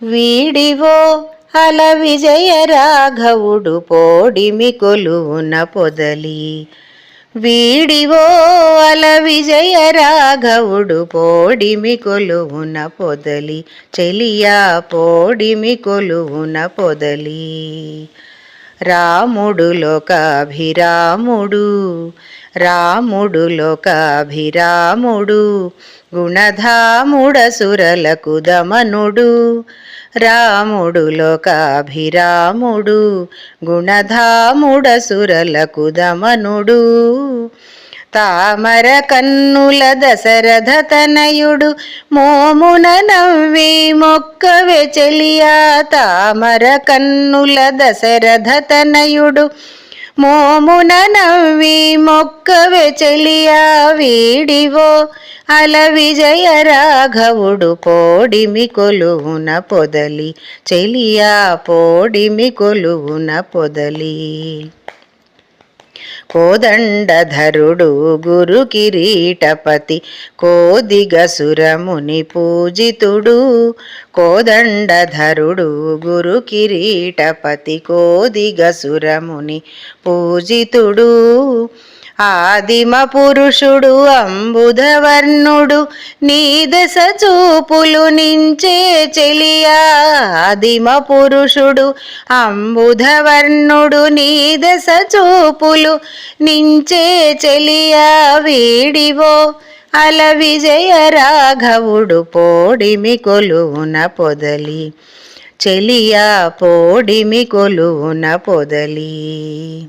వీడివో అల విజయ రాఘవుడు పోడిమి కొలువున పొదలి. వీడివో అల విజయ రాఘవుడు పోడిమి కొలువున పొదలి. చెలియా పోడిమి కొలువున పొదలి. రాముడు లోకాభిరాముడు, రాముడు లోకాభిరాముడు, గుణధాముడసురలకు దమనుడు. రాముడు లోకాభిరాముడు, గుణధాముడసురలకు దమనుడు. తామర కన్నుల దశరథ తనయుడు, మోమున నవ్వి మొక్కవే చెలియా. తామర కన్నుల దశరథ తనయుడు, మోమున నవ్వి మొక్కవే చెలియా. వీడివో అల విజయ రాఘవుడు పోడిమి కొలువున పొదలి. చెలియా పోడిమి కొలువున పొదలి. కోదండధరుడు గురు కిరీటపతి, కోదిగసురముని పూజితుడు. కోదండధరుడు గురు కిరీటపతి, కోదిగసురముని పూజితుడు. ఆదిమ పురుషుడు అంబుధవర్ణుడు, నీ దశ చూపులు నించే చెలియా. ఆదిమ పురుషుడు అంబుధవర్ణుడు, నీ దశ చూపులు నించే చెలియా. వీడివో అల విజయ రాఘవుడు పోడిమి కొలువున పొదలి. చెలియా పోడిమి కొలువున పొదలి.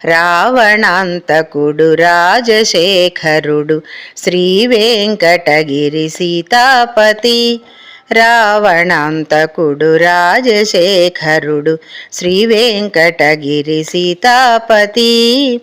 రావణాంతకుడు రాజశేఖరుడు, శ్రీ వెంకటగిరి సీతాపతి. రావణాంతకుడు రాజశేఖరుడు, శ్రీ వెంకటగిరి సీతాపతి.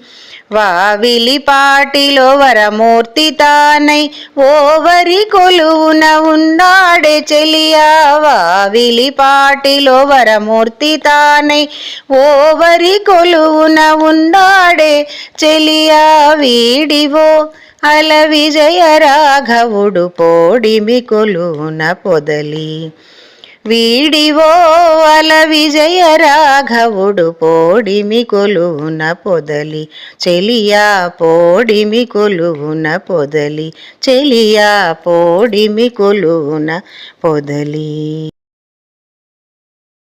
వావిలిపాటిలో వరమూర్తి తానై, ఓవరి కొలువున ఉన్నాడే చెలియా. వావిలిపాటిలో వరమూర్తి తానై, ఓవరి కొలువున ఉన్నాడే చెలియా. వీడివో అల విజయ రాఘవుడు పోడిమి కొలువున పొదలి. వీడివో అల విజయ రాఘవుడు పోడిమి కొలువున పొదలి. చెలియా పోడిమి కొలువున పొదలి. చెలియా పోడిమి కొలువున పొదలి.